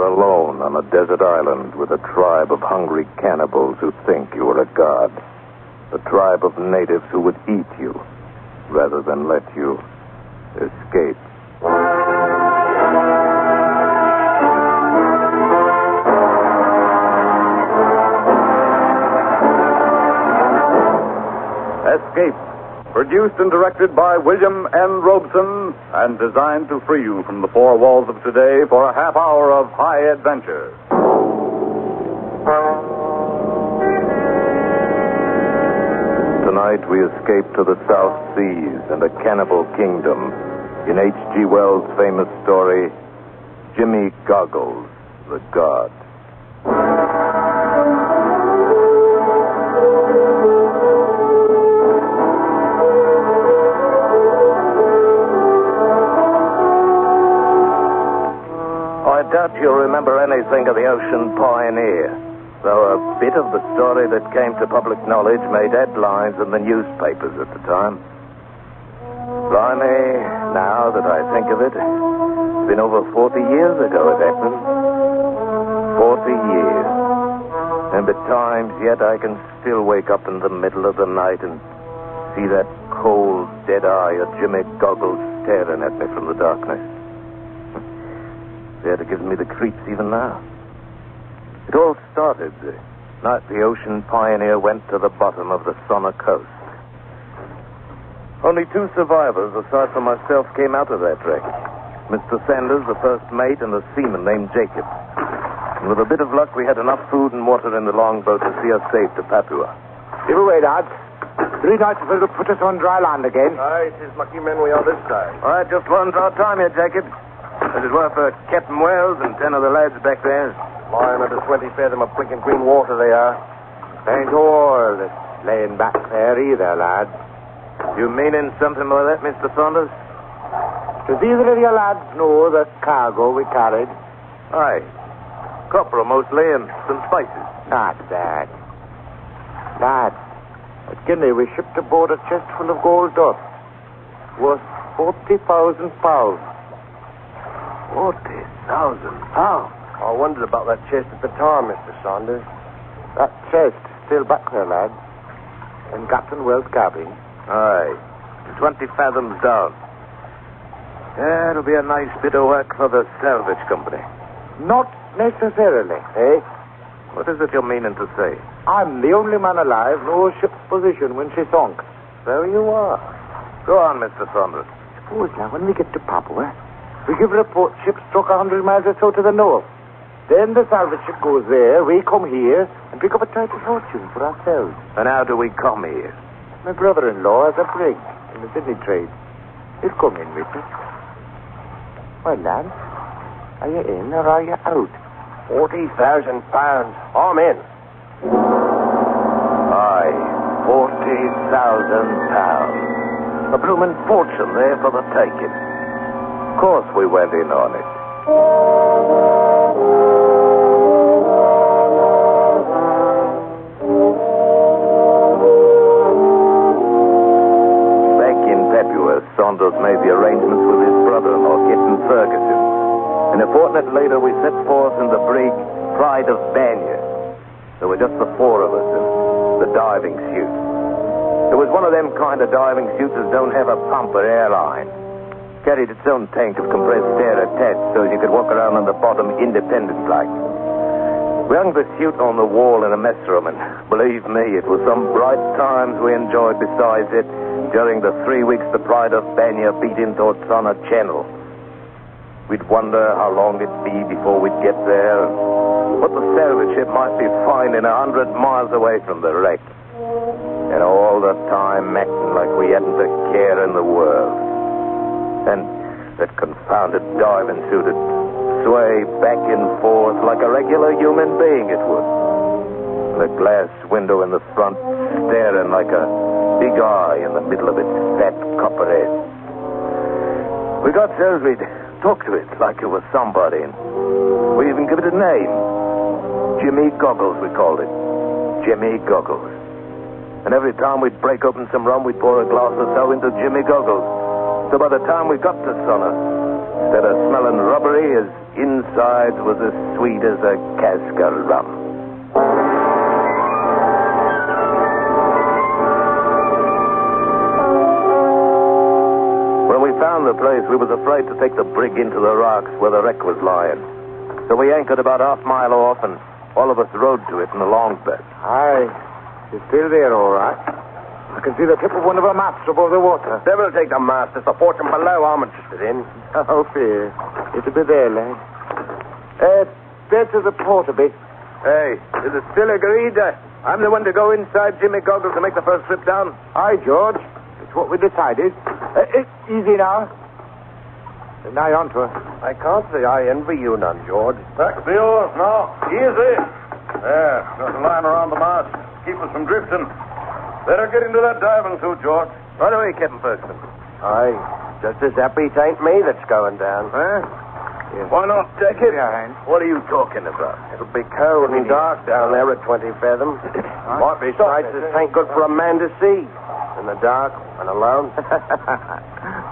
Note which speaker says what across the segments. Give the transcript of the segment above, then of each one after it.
Speaker 1: are alone on a desert island with a tribe of hungry cannibals who think you are a god. A tribe of natives who would eat you rather than let you escape. Escape, produced and directed by William N. Robeson and designed to free you from the four walls of today for a half hour of high adventure. Tonight we escape to the South Seas and a cannibal kingdom in H.G. Wells' famous story, Jimmy Goggles, the God. I doubt you'll remember anything of the Ocean Pioneer, though a bit of the story that came to public knowledge made headlines in the newspapers at the time. Blimey, now that I think of it, it's been over 40 years ago it happened. 40 years. And at times yet I can still wake up in the middle of the night and see that cold, dead eye of Jimmy Goggles staring at me from the darkness. It gives me the creeps even now. It all started the night the Ocean Pioneer went to the bottom of the Sonner coast. Only 2 survivors, aside from myself, came out of that wreck. Mr. Sanders, the first mate, and a seaman named Jacob. And with a bit of luck, we had enough food and water in the longboat to see us safe to Papua.
Speaker 2: Give away, lads. 3 nights will put us on dry land again.
Speaker 3: Aye, it is lucky men we are this time.
Speaker 1: All right, just one's our time here, Jacob. As it were for Captain Wells and 10 of the lads back there.
Speaker 3: Lying under 20 fathom of quick and green water they are.
Speaker 2: Ain't all that's laying back there either, lads.
Speaker 1: You meaning something by that, Mr. Saunders?
Speaker 2: Does either of your lads know the cargo we carried?
Speaker 1: Aye. Copra mostly and some spices.
Speaker 2: Not that. Lads, at Guinea we shipped aboard a chest full of gold dust. Worth 40,000 pounds.
Speaker 1: 40,000 pounds?
Speaker 3: I wondered about that chest at the time, Mr. Saunders.
Speaker 2: That chest still back there, lads. In Captain Wells' cabin.
Speaker 1: Aye. 20 fathoms down. Yeah, it'll be a nice bit of work for the salvage company.
Speaker 2: Not necessarily, eh?
Speaker 1: What is it you're meaning to say?
Speaker 2: I'm the only man alive knows ship's position when she sunk.
Speaker 1: So you are. Go on, Mr. Saunders.
Speaker 2: Suppose now, when we get to Papua, we give report ship struck 100 miles or so to the north. Then the salvage ship goes there, we come here, and pick up a title fortune for ourselves.
Speaker 1: And how do we come here?
Speaker 2: My brother-in-law has a brig in the Sydney trade. He'll come in with us. Well, lads, are you in or are you out?
Speaker 3: 40,000 pounds. I'm in.
Speaker 1: Aye, 40,000 pounds. A bloomin' fortune there for the taking. Of course we went in on it. Back in Papua, Saunders made the arrangements with his brother-in-law, Captain Ferguson. And a fortnight later, we set forth in the brig Pride of Banya. There were just the 4 of us in the diving suit. It was one of them kind of diving suits that don't have a pump or airline. Carried its own tank of compressed air attached so you could walk around on the bottom independent-like. We hung the suit on the wall in a mess room, and believe me, it was some bright times we enjoyed besides it during the 3 weeks the Pride of Banya beat in towards Sonner Channel. We'd wonder how long it'd be before we'd get there, and what the salvage ship might be finding 100 miles away from the wreck. And all the time acting like we hadn't a care in the world. And that confounded diving suit would sway back and forth like a regular human being, it would. And the glass window in the front staring like a big eye in the middle of its fat copper head. We got so we'd talk to it like it was somebody, and we even give it a name. Jimmy Goggles, we called it. Jimmy Goggles. And every time we'd break open some rum, we'd pour a glass or so into Jimmy Goggles. So by the time we got to Sonner, instead of smelling rubbery as sides was as sweet as a cask of rum. When we found the place, we was afraid to take the brig into the rocks where the wreck was lying. So we anchored about half-mile off, and all of us rowed to it in a longboat.
Speaker 2: Aye. She's still there, all right. I can see the tip of one of her masts above the water.
Speaker 3: Devil take the mast. It's the fortune below I'm interested in.
Speaker 2: Oh, fear. It'll be there, lad. Bear to the port a bit.
Speaker 1: Hey, is it still agreed? I'm the one to go inside Jimmy Goggles to make the first trip down.
Speaker 2: Aye, George. It's what we decided. Easy now. Nigh on to her.
Speaker 3: I can't say I envy you none, George.
Speaker 4: Back the oars now. Easy. There, got a line around the mast. Keep us from drifting. Better get into that diving suit, George.
Speaker 1: Right away, Captain Ferguson.
Speaker 3: Aye, just as happy it ain't me that's going down.
Speaker 1: Huh?
Speaker 2: Yes.
Speaker 1: Why not take it?
Speaker 2: Behind.
Speaker 1: What are you talking about?
Speaker 3: It'll be cold and dark down there at 20 fathom. Might be nights that ain't good for a man to see. In the dark and alone.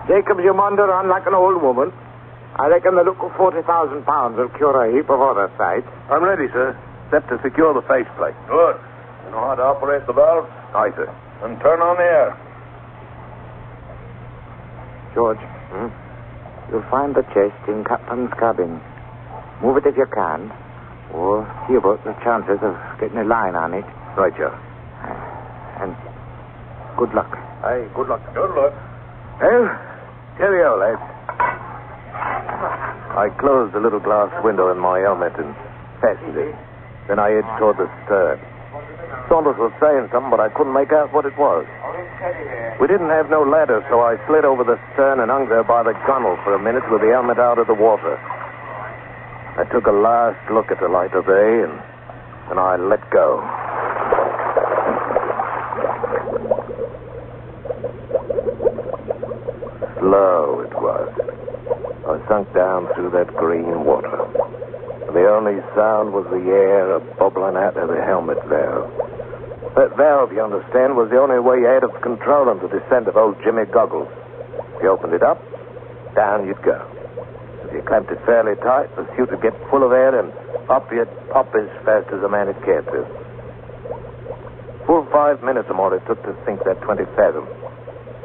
Speaker 2: Jacobs, you wander on like an old woman. I reckon the look of 40,000 pounds will cure a heap of other sights.
Speaker 1: I'm ready, sir. Except to secure the faceplate.
Speaker 4: Good. You know how to operate the valves?
Speaker 1: Aye, sir.
Speaker 4: And turn on the air.
Speaker 2: George, you'll find the chest in Captain's cabin. Move it if you can, or see about the chances of getting a line on it.
Speaker 1: Right, Joe.
Speaker 2: And good luck.
Speaker 3: Hey, good luck.
Speaker 4: Good luck.
Speaker 1: Well, cheerio, lads. I closed the little glass window in my helmet and fastened it. Then I edged toward the stern. Saunders was saying something, but I couldn't make out what it was. We didn't have no ladder, so I slid over the stern and hung there by the gunwale for a minute with the helmet out of the water. I took a last look at the light of day, and then I let go. Slow it was. I sunk down through that green water. The only sound was the air bubbling out of the helmet valve. That valve, you understand, was the only way you had of controlling the descent of old Jimmy Goggles. If you opened it up, down you'd go. If you clamped it fairly tight, the suit would get full of air, and up you'd pop as fast as a man had cared to. Full 5 minutes or more it took to sink that 20 fathom.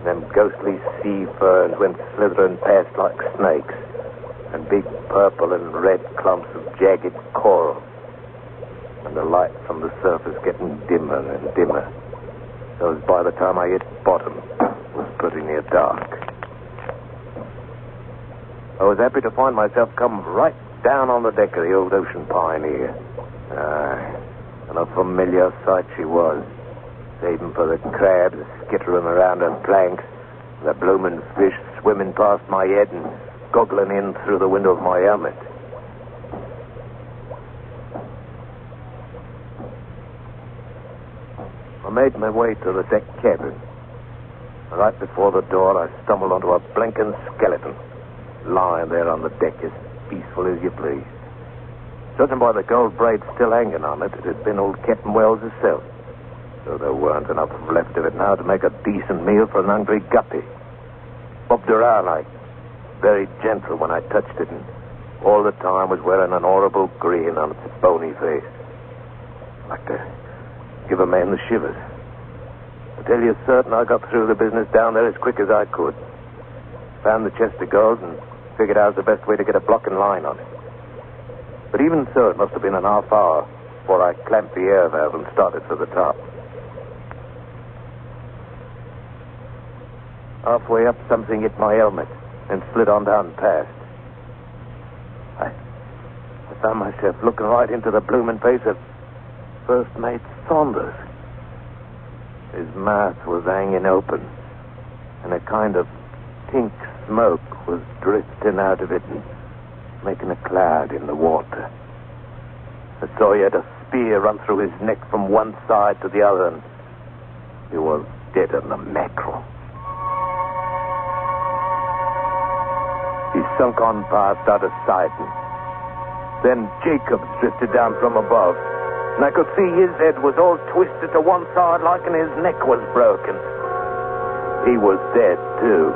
Speaker 1: Them ghostly sea ferns went slithering past like snakes, and big purple and red clumps of jagged coral, and the light from the surface getting dimmer and dimmer, so as by the time I hit bottom, it was pretty near dark. I was happy to find myself come right down on the deck of the old Ocean Pioneer. And a familiar sight she was, saving for the crabs skittering around on planks, and the bloomin' fish swimming past my head and goggling in through the window of my helmet. I made my way to the deck cabin. Right before the door, I stumbled onto a blinking skeleton, lying there on the deck as peaceful as you please. Judging by the gold braid still hanging on it, it had been old Captain Wells himself. So there weren't enough left of it now to make a decent meal for an hungry guppy. Bobbed around like very gentle when I touched it, and all the time was wearing an horrible grin on its bony face. Like to give a man the shivers. To tell you certain, I got through the business down there as quick as I could. Found the chest of gold and figured out the best way to get a blocking line on it. But even so, it must have been an half hour before I clamped the air valve and started for the top. Halfway up, something hit my helmet and slid on down past. I found myself looking right into the blooming face of First Mate Saunders. His mouth was hanging open, and a kind of pink smoke was drifting out of it and making a cloud in the water. I saw he had a spear run through his neck from one side to the other, and he was dead on the mackerel. He sunk on past out of sight, and then Jacobs drifted down from above, and I could see his head was all twisted to one side like and his neck was broken. He was dead, too.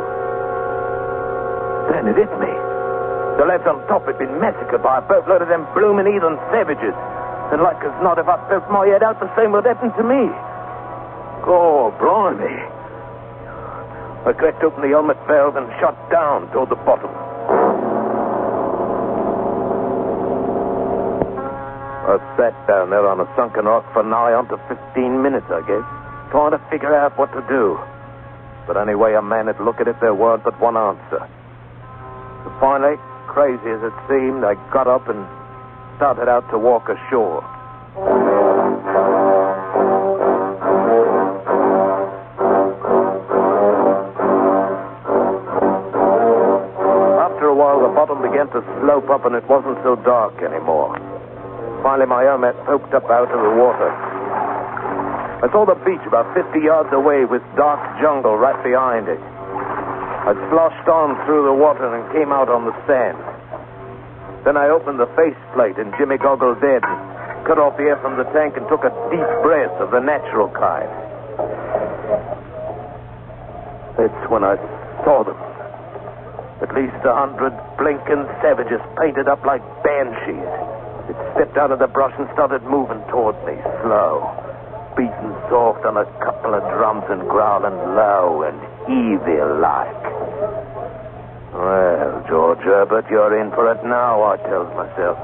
Speaker 1: Then it hit me. The lads on top had been massacred by a boatload of them bloomin' heathen savages. And like as not, if I poked my head out, the same would happen to me. Oh, blimey. I cracked open the helmet valve and shot down toward the bottom. I sat down there on a sunken rock for nigh on to 15 minutes, I guess, trying to figure out what to do. But any way a man would look at it, there weren't but one answer. So finally, crazy as it seemed, I got up and started out to walk ashore. After a while, the bottom began to slope up and it wasn't so dark anymore. Finally, my helmet poked up out of the water. I saw the beach about 50 yards away with dark jungle right behind it. I sloshed on through the water and came out on the sand. Then I opened the faceplate and Jimmy Goggle did and cut off the air from the tank and took a deep breath of the natural kind. That's when I saw them. At least 100 blinking savages painted up like banshees. It stepped out of the brush and started moving toward me, slow, beating soft on a couple of drums and growling low and evil-like. Well, George Herbert, you're in for it now, I tells myself.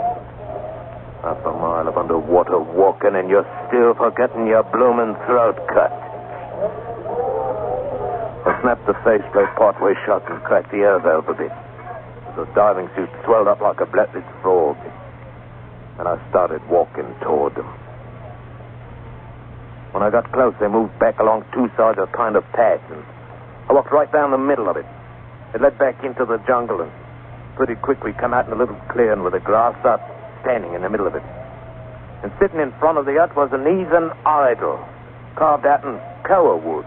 Speaker 1: Half a mile of underwater walking and you're still forgetting your bloomin' throat cut. I snapped the faceplate partway shut and cracked the air valve a bit. The diving suit swelled up like a blatted frog. And I started walking toward them. When I got close, they moved back along two sides of a kind of path, and I walked right down the middle of it. It led back into the jungle, and pretty quickly come out in a little clearing with a grass hut standing in the middle of it. And sitting in front of the hut was an heathen idol, carved out in koa wood.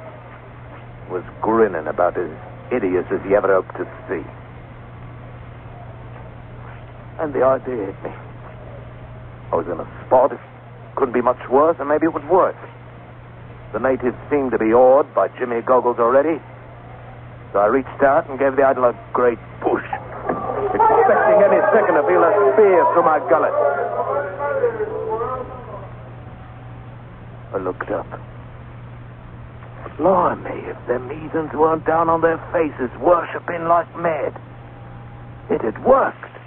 Speaker 1: Was grinning about as hideous as you ever hoped to see. And the idea hit me. I was in a spot. It couldn't be much worse, and maybe it was worse. The natives seemed to be awed by Jimmy Goggles already. So I reached out and gave the idol a great push, expecting any second to feel a spear through my gullet. I looked up. Blimey, if them heathens weren't down on their faces, worshipping like mad. It had worked.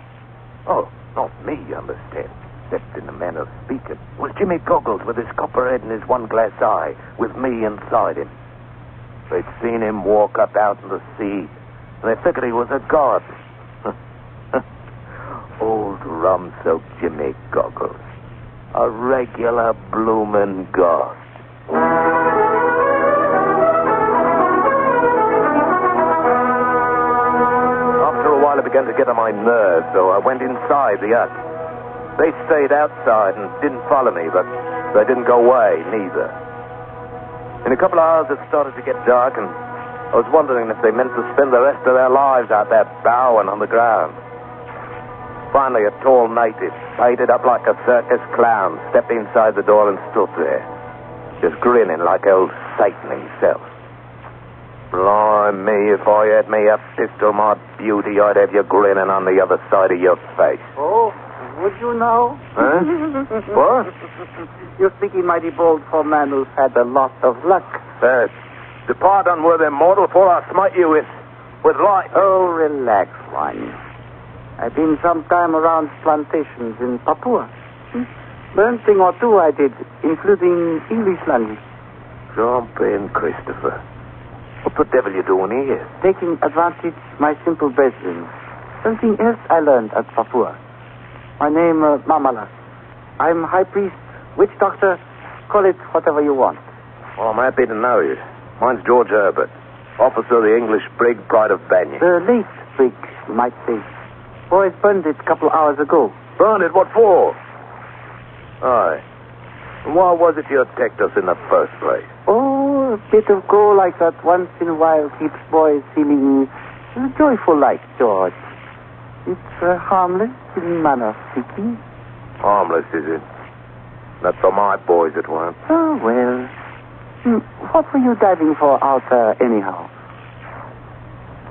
Speaker 1: Oh, not me, you understand. Except in the manner of speaking. It was Jimmy Goggles with his copper head and his one glass eye, with me inside him. They'd seen him walk up out in the sea, and they figured he was a god. Old rum-soaked Jimmy Goggles. A regular bloomin' god. After a while, it began to get on my nerves, so I went inside the hut. They stayed outside and didn't follow me, but they didn't go away, neither. In a couple of hours, it started to get dark, and I was wondering if they meant to spend the rest of their lives out there bowing on the ground. Finally, a tall native, painted up like a circus clown, stepped inside the door and stood there, just grinning like old Satan himself. Blimey, if I had me a pistol, my beauty, I'd have you grinning on the other side of your face.
Speaker 5: Oh, would you now?
Speaker 1: Huh? What?
Speaker 5: You're speaking mighty bold for a man who's had a lot of luck.
Speaker 1: Depart, unworthy mortal, before I smite you with light.
Speaker 5: Oh, relax, one. I've been some time around plantations in Papua. Learned thing or two I did, including English language.
Speaker 1: Jump in, Christopher. What the devil you doing here?
Speaker 5: Taking advantage my simple brethren. Something else I learned at Papua. My name, Mamala. I'm high priest, witch doctor, call it whatever you want.
Speaker 1: Well, I'm happy to know you. Mine's George Herbert, officer of the English brig Pride of Banyan.
Speaker 5: The late brig, you might say. Boys burned it a couple hours ago.
Speaker 1: Burned it? What for? Aye. And why was it you attacked us in the first place?
Speaker 5: Oh, a bit of go like that once in a while keeps boys feeling joyful like, George. It's harmless in manner of speaking.
Speaker 1: Harmless, is it? Not for my boys it weren't.
Speaker 5: Oh, well. What were you diving for out there, anyhow?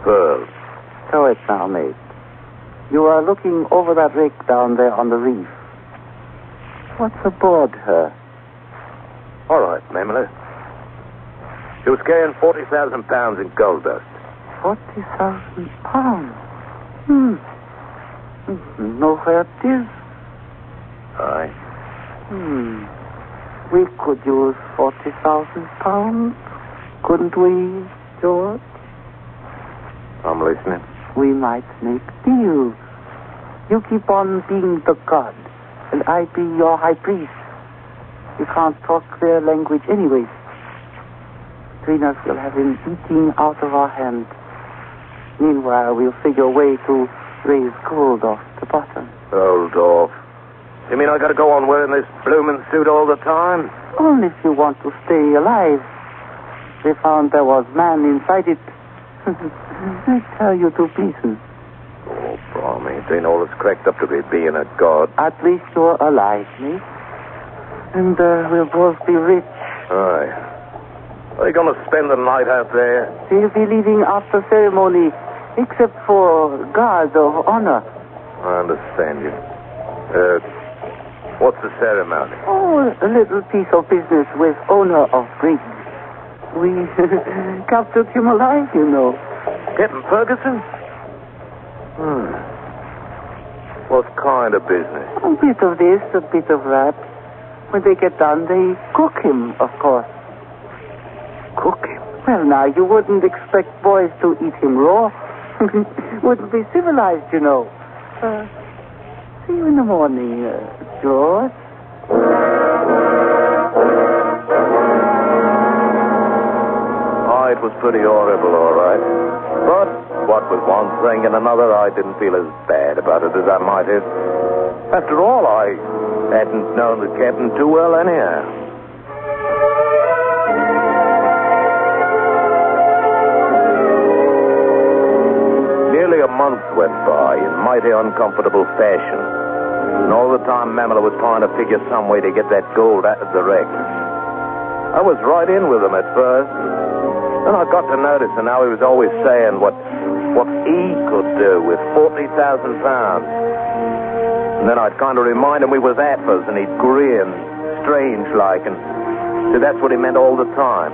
Speaker 1: Pearls.
Speaker 5: So it now, mate. You are looking over that wreck down there on the reef. What's aboard her?
Speaker 1: All right, Mamala. She was carrying 40,000 pounds in gold dust.
Speaker 5: 40,000 pounds? Know where it is?
Speaker 1: Aye.
Speaker 5: We could use 40,000 pounds, couldn't we, George?
Speaker 1: I'm listening.
Speaker 5: We might make deals. You keep on being the god, and I be your high priest. You can't talk their language anyways. Between us, we'll have him eating out of our hand. Meanwhile, we'll figure a way to raise gold off the bottom.
Speaker 1: Hold off. You mean I gotta go on wearing this bloomin' suit all the time?
Speaker 5: Only if you want to stay alive. They found there was man inside it. They tear you to pieces.
Speaker 1: Oh, Brahmy, it ain't all it's cracked up to be being a god.
Speaker 5: At least you're alive, mate. And we'll both be rich.
Speaker 1: Aye. Are you gonna spend the night out there?
Speaker 5: We'll be leaving after ceremony, except for guards of honor.
Speaker 1: I understand you. What's the ceremony?
Speaker 5: Oh, a little piece of business with owner of brig. We captured him alive, you know.
Speaker 1: Captain Ferguson? What kind of business?
Speaker 5: A bit of this, a bit of that. When they get done, they cook him, of course.
Speaker 1: Cook him?
Speaker 5: Well, now, you wouldn't expect boys to eat him raw. Wouldn't be civilized, you know. See you in the morning, George.
Speaker 1: Oh, it was pretty horrible, all right. But what with one thing and another, I didn't feel as bad about it as I might have. After all, I hadn't known the captain too well anyhow. Nearly a month went by in mighty uncomfortable fashion. And all the time, Mamala was trying to figure some way to get that gold out of the wreck. I was right in with him at first. Then I got to noticing how he was always saying what he could do with 40,000 pounds. And then I'd kind of remind him we was apples, and he'd grin, strange-like, and so that's what he meant all the time.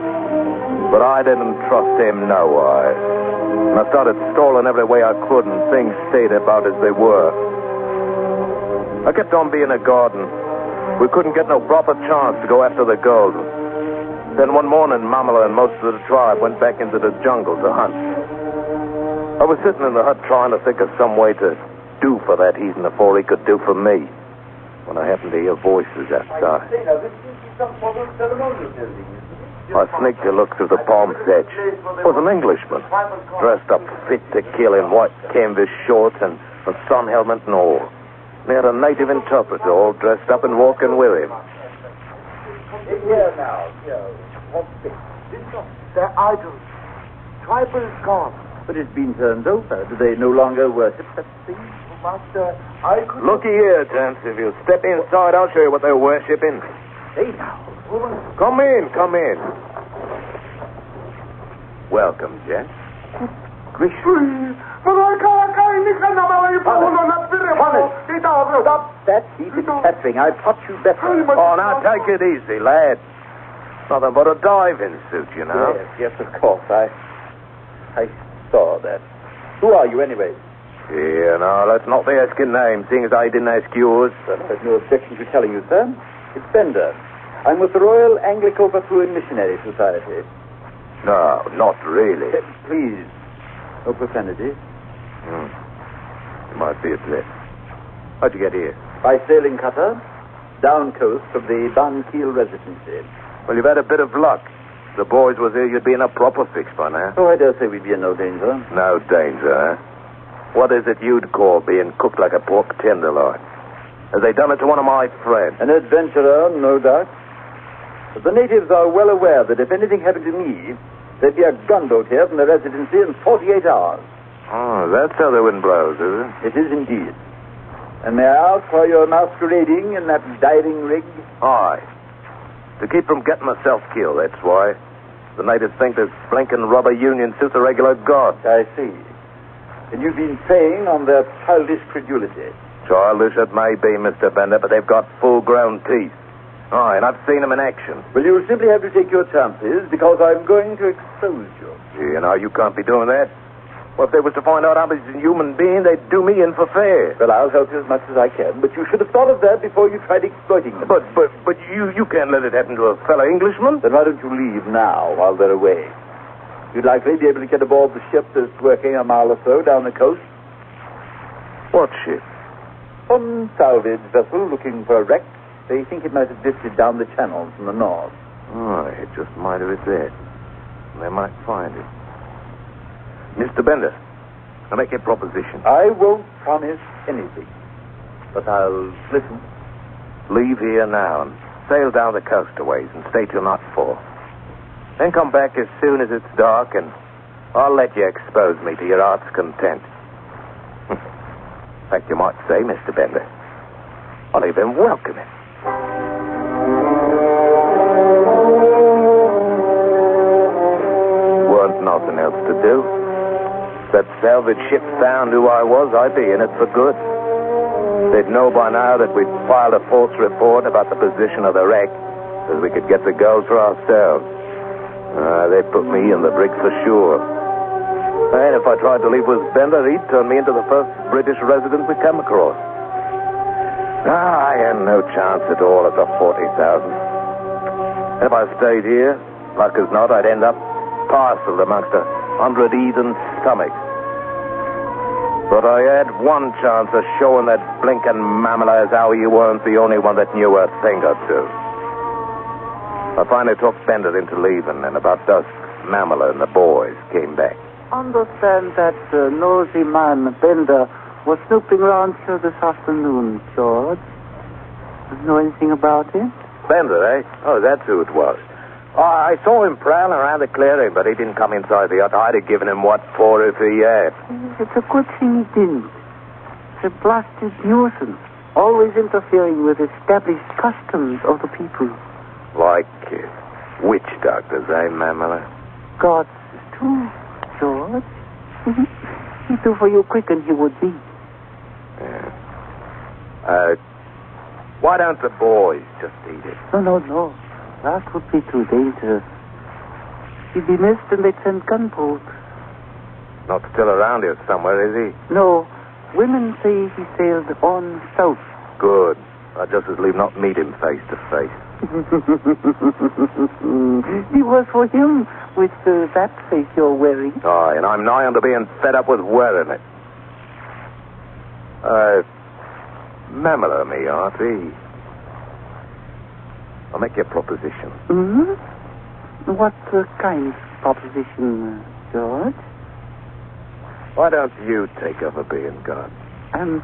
Speaker 1: But I didn't trust him no wise. And I started stalling every way I could, and things stayed about as they were. I kept on being a god, and we couldn't get no proper chance to go after the gold. Then one morning, Mamala and most of the tribe went back into the jungle to hunt. I was sitting in the hut trying to think of some way to do for that heathen before he could do for me, when I happened to hear voices outside. I sneaked a look through the palm sedge. It was an Englishman, dressed up fit to kill in white canvas shorts and a sun helmet and all. And he had a native interpreter all dressed up and walking with him.
Speaker 2: Here now, they're idols. Tribal gods.
Speaker 3: But it's been turned over. Do they no longer worship such things?
Speaker 2: Master, I could...
Speaker 1: Looky here, gents. If you step inside, I'll show you what they're worshipping.
Speaker 2: Hey now, woman.
Speaker 1: Come in, come in. Welcome, gents.
Speaker 3: Stop that heathen chattering. I taught you better.
Speaker 1: Oh, now take it easy, lad. Nothing but a diving suit, you know.
Speaker 3: Yes, of course. I saw that. Who are you, anyway?
Speaker 1: Yeah, now, let's not be asking names, seeing as I didn't ask yours.
Speaker 3: There's no objection to telling you, sir. It's Bender. I'm with the Royal Anglico-Papuan Missionary Society.
Speaker 1: No, not really.
Speaker 3: Please, no profanity.
Speaker 1: You might be a bit. How'd you get here?
Speaker 3: By sailing cutter, down coast of the Bankeel Residency.
Speaker 1: Well, you've had a bit of luck. If the boys was here, you'd be in a proper fix by now.
Speaker 3: Oh, I dare say we'd be in no danger.
Speaker 1: No danger, huh? What is it you'd call being cooked like a pork tenderloin? Have they done it to one of my friends?
Speaker 3: An adventurer, no doubt. But the natives are well aware that if anything happened to me, there'd be a gunboat here from the residency in 48 hours.
Speaker 1: Oh, that's how the wind blows, is it?
Speaker 3: It is indeed. And may I ask why you're masquerading in that diving rig?
Speaker 1: Aye. To keep from getting myself killed, that's why. The natives think this blinking rubber union suit's a regular god.
Speaker 3: I see. And you've been preying on their childish credulity.
Speaker 1: Childish it may be, Mr. Bender, but they've got full-grown teeth. Oh, and I've seen them in action.
Speaker 3: Well, you'll simply have to take your chances, because I'm going to expose you.
Speaker 1: You know, you can't be doing that. Well, if they was to find out I was a human being, they'd do me in for fair.
Speaker 3: Well, I'll help you as much as I can, but you should have thought of that before you tried exploiting them.
Speaker 1: But you can't let it happen to a fellow Englishman.
Speaker 3: Then why don't you leave now while they're away? You'd likely be able to get aboard the ship that's working a mile or so down the coast.
Speaker 1: What ship?
Speaker 3: Some salvage vessel looking for a wreck. They think it might have drifted down the channel from the north.
Speaker 1: Oh, it just might have it there. They might find it. Mr. Bender, I make a proposition.
Speaker 3: I won't promise anything, but I'll listen.
Speaker 1: Leave here now and sail down the coast a ways and stay till nightfall. Then come back as soon as it's dark, and I'll let you expose me to your heart's content. In fact, you might say, Mr. Bender, I'll even welcome it. Weren't nothing else to do. If that salvage ship found who I was, I'd be in it for good. They'd know by now that we'd filed a false report about the position of the wreck, so we could get the gold for ourselves. They'd put me in the brig for sure. And if I tried to leave with Bender, he'd turn me into the first British resident we come across. I had no chance at all at the 40,000. If I stayed here, like as not, I'd end up parceled amongst 100 heathen stomachs. But I had one chance of showing that blinking mammal as how you weren't the only one that knew a thing or two. I finally talked Bender into leaving, and about dusk, Mamela and the boys came back.
Speaker 5: Understand that nosy man, Bender, was snooping around here this afternoon, George. Know anything about it?
Speaker 1: Bender, eh? Oh, that's who it was. Oh, I saw him prowling around the clearing, but he didn't come inside the hut. I'd have given him what for if he had.
Speaker 5: It's a good thing he didn't. It's a blasted nuisance, always interfering with established customs of the people.
Speaker 1: Like witch doctors, eh, Mamela?
Speaker 5: Gods, too, George. He'd do for you quick and he would be.
Speaker 1: Yeah. Why don't the boys just eat it?
Speaker 5: No. That would be too dangerous. He'd be missed and they'd send gunboats.
Speaker 1: Not still around here somewhere, is he?
Speaker 5: No. Women say he sailed on south.
Speaker 1: Good. I'd just as lief not meet him face to face.
Speaker 5: He was for him with that face you're wearing.
Speaker 1: Oh, and I'm nigh on to being fed up with wearing it. Mamela me, Artie. I'll make you a proposition.
Speaker 5: Mm-hmm. What kind of proposition, George?
Speaker 1: Why don't you take over being God?
Speaker 5: And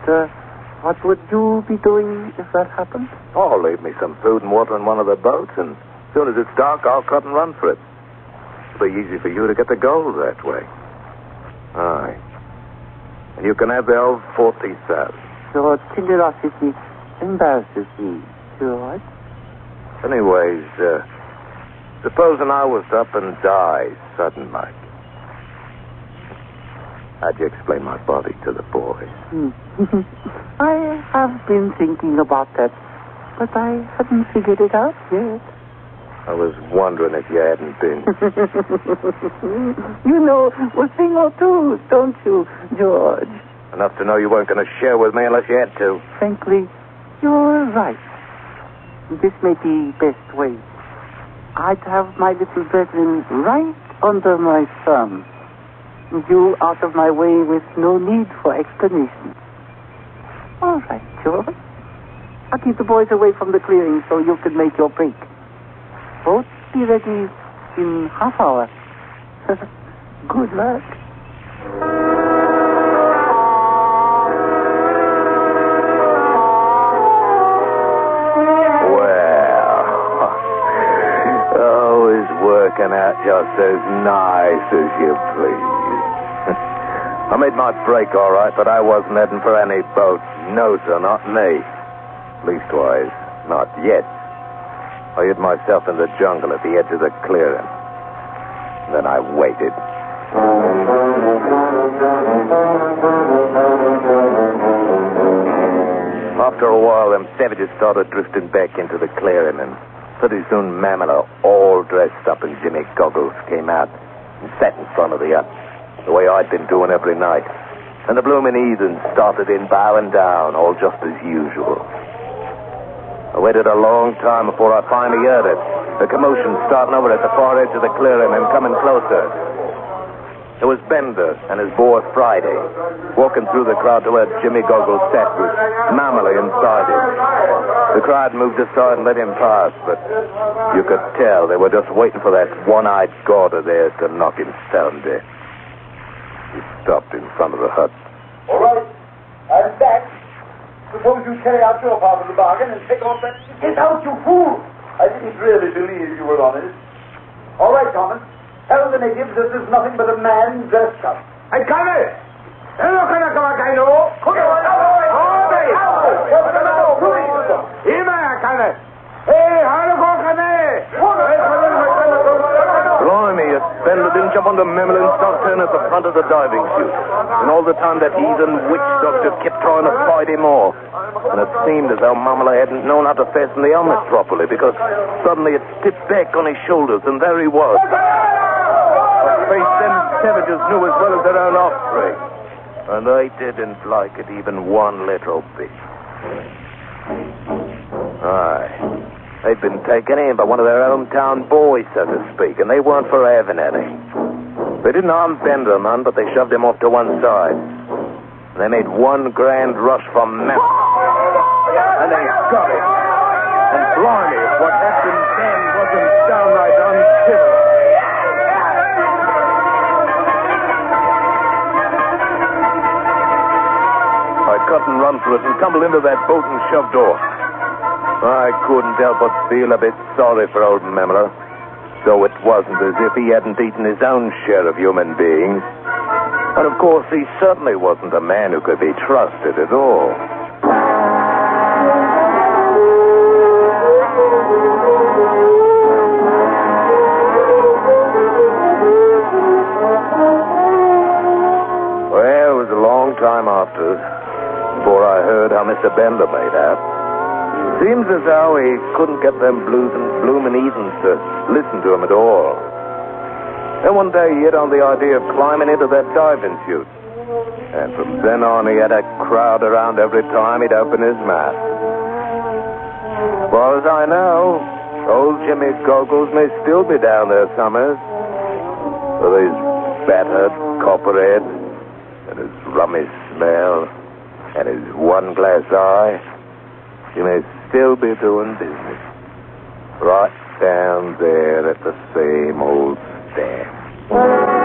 Speaker 5: what would you be doing if that happened?
Speaker 1: Oh, leave me some food and water in one of the boats, and as soon as it's dark, I'll cut and run for it. It'll be easy for you to get the gold that way. Aye. And you can have the old 40,000.
Speaker 5: Your generosity embarrasses me, George.
Speaker 1: Anyways, supposing I was up and died sudden like. How'd you explain my body to the boys?
Speaker 5: I have been thinking about that, but I haven't figured it out yet.
Speaker 1: I was wondering if you hadn't been.
Speaker 5: You know a thing or two, don't you, George?
Speaker 1: Enough to know you weren't going to share with me unless you had to.
Speaker 5: Frankly, you're right. This may be best way. I'd have my little brethren right under my thumb. You out of my way with no need for explanation. All right, George. I'll keep the boys away from the clearing so you can make your break. Both be ready in half hour. Good luck. Working out just as nice as you please. I made my break all right, but I wasn't heading for any boat. No, sir, not me. Leastwise, not yet. I hid myself in the jungle at the edge of the clearing. Then I waited.
Speaker 1: After a while, them savages started drifting back into the clearing, and pretty soon Mamela, all dressed up in Jimmy goggles, came out and sat in front of the hut, the way I'd been doing every night. And the bloomin' heathens started in bowing down, all just as usual. I waited a long time before I finally heard it. The commotion starting over at the far edge of the clearing and coming closer. There was Bender and his boy Friday, walking through the crowd to where Jimmy Goggles sat with Mamela inside him. The crowd moved aside and let him pass, but you could tell they were just waiting for that one-eyed god of theirs to knock him stone dead. He stopped in front of the hut.
Speaker 3: All right, I'm back. Suppose you carry out your part of the bargain and take off that... Get out, you fool! I didn't really believe you were honest. All right, Thomas. Tell the natives this is nothing but a man dressed up.
Speaker 2: Hey, Connie! Hello, Kanakamakano!
Speaker 1: Blimey, Bender didn't jump on the Mamela and start turning at the front of the diving chute. And all the time that heathen witch doctor kept trying to fight him off. And it seemed as though Mamela hadn't known how to fasten the helmet properly, because suddenly it tipped back on his shoulders, and there he was. A face them savages knew as well as their own offspring. And they didn't like it even one little bit. Aye. They'd been taken in by one of their hometown boys, so to speak, and they weren't for having any. They didn't harm Bender none, but they shoved him off to one side. They made one grand rush for Memphis. And they got him. And blimey, if what happened then wasn't downright uncivil. I cut and run for it and tumbled into that boat and shoved off. I couldn't help but feel a bit sorry for old Mamela, though it wasn't as if he hadn't eaten his own share of human beings. And of course, he certainly wasn't a man who could be trusted at all. Well, it was a long time after, before I heard how Mr. Bender made out. Seems as though he couldn't get them bloomin' heathens to listen to him at all. Then one day he hit on the idea of climbing into that diving chute. And from then on he had a crowd around every time he'd open his mouth. As far as I know, old Jimmy Goggles may still be down there somewhere. With his battered copper head, and his rummy smell, and his one glass eye. He may still be doing business. Right down there at the same old stand.